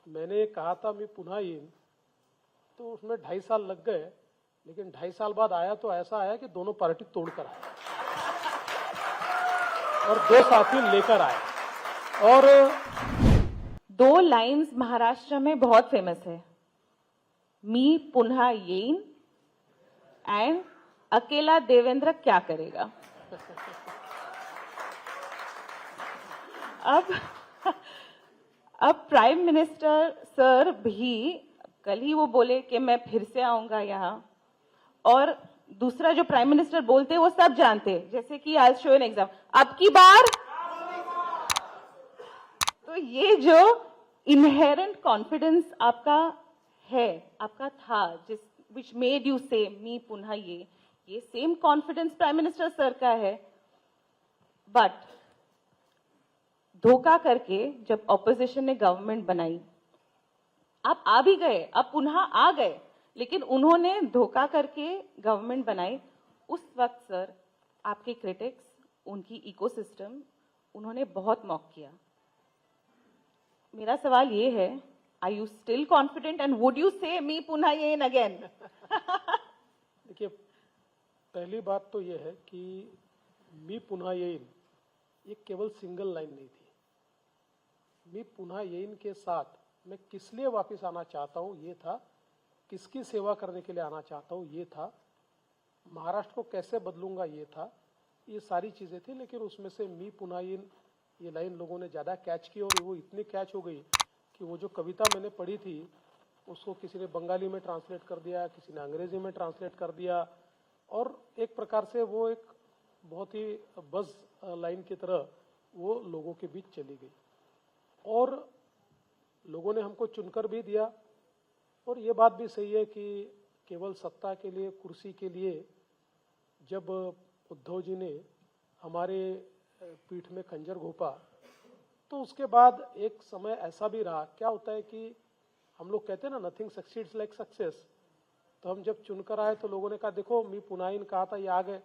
मैंने कहा था मैं पुन्हा येईन, तो उसमें 2.5 साल लग गए, लेकिन 2.5 साल बाद आया तो ऐसा आया कि दोनों पार्टी तोड़कर आए और 2 साथी लेकर आए। और 2 लाइंस महाराष्ट्र में बहुत फेमस है, मी पुन्हा येईन एंड अकेला देवेंद्र क्या करेगा। अब प्राइम मिनिस्टर सर भी कल ही वो बोले कि मैं फिर से आऊंगा यहाँ, और दूसरा जो प्राइम मिनिस्टर बोलते हैं वो सब जानते हैं, जैसे कि आई शो एन एग्जाम, अब की बार। तो ये जो इनहेरेंट कॉन्फिडेंस आपका है, आपका था, जिस which made you say me पुन्हा ये same confidence prime minister sir का है। बट धोखा करके जब ऑपोजिशन ने गवर्नमेंट बनाई, आप आ भी गए, आप पुनः आ गए, लेकिन उन्होंने धोखा करके गवर्नमेंट बनाई। उस वक्त सर आपके क्रिटिक्स, उनकी इकोसिस्टम, उन्होंने बहुत मॉक किया। मेरा सवाल ये है, are you still confident and would you say me पुन्हा येईन अगेन? देखिए, पहली बात तो ये है कि मी पुन्हा येईन ये केवल सिंगल लाइन नहीं थी। मी पुन्हा येईन के साथ मैं किस लिए वापस आना चाहता हूँ ये था, किसकी सेवा करने के लिए आना चाहता हूँ ये था, महाराष्ट्र को कैसे बदलूंगा ये था, ये सारी चीज़ें थी। लेकिन उसमें से मी पुन्हा येईन ये लाइन लोगों ने ज़्यादा कैच की, और वो इतनी कैच हो गई कि वो जो कविता मैंने पढ़ी थी उसको किसी ने बंगाली में ट्रांसलेट कर दिया, किसी ने अंग्रेजी में ट्रांसलेट कर दिया, और एक प्रकार से वो एक बहुत ही बज़ लाइन की तरह वो लोगों के बीच चली गई। और लोगों ने हमको चुनकर भी दिया। और ये बात भी सही है कि केवल सत्ता के लिए, कुर्सी के लिए जब उद्धव जी ने हमारे पीठ में खंजर घोंपा, तो उसके बाद एक समय ऐसा भी रहा। क्या होता है कि हम लोग कहते हैं ना, नथिंग सक्सीड्स लाइक सक्सेस। तो हम जब चुनकर आए तो लोगों ने कहा देखो मी पुन्हा येईन कहा था, ये आ गए।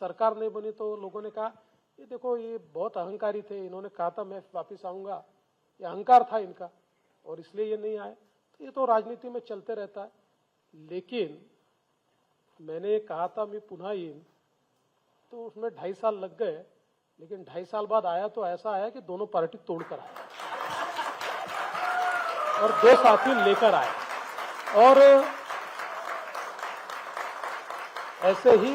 सरकार नहीं बनी तो लोगों ने कहा ये देखो ये बहुत अहंकारी थे, इन्होंने कहा था मैं वापस आऊंगा, ये अहंकार था इनका और इसलिए ये नहीं आए। तो ये तो राजनीति में चलते रहता है। लेकिन मैंने कहा था मैं पुन्हा येईन, तो उसमें 2.5 साल लग गए, लेकिन 2.5 साल बाद आया तो ऐसा आया कि दोनों पार्टी तोड़कर आए और 2 साथी लेकर आए। और ऐसे ही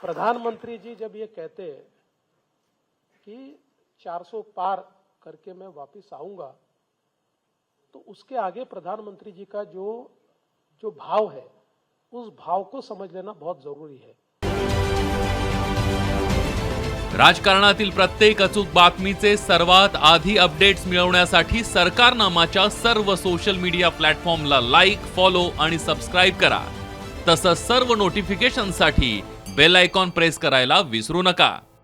प्रधानमंत्री जी जब ये कहते हैं कि 400 पार करके मैं वापस आऊंगा, तो उसके आगे प्रधानमंत्री जी का जो भाव है, उस भाव को समझ लेना बहुत जरूरी है। राजकारणातील प्रत्येक अचूक बातमीचे सर्वात आधी अपडेट्स मिळवण्यासाठी सरकारनामाच्या सर्व सोशल मीडिया प्लॅटफॉर्मला लाईक, फॉलो आणि सबस्क्राइब करा। तसंच सर्व नोटिफिकेशनसाठी बेल आयकॉन प्रेस करायला विसरू नका।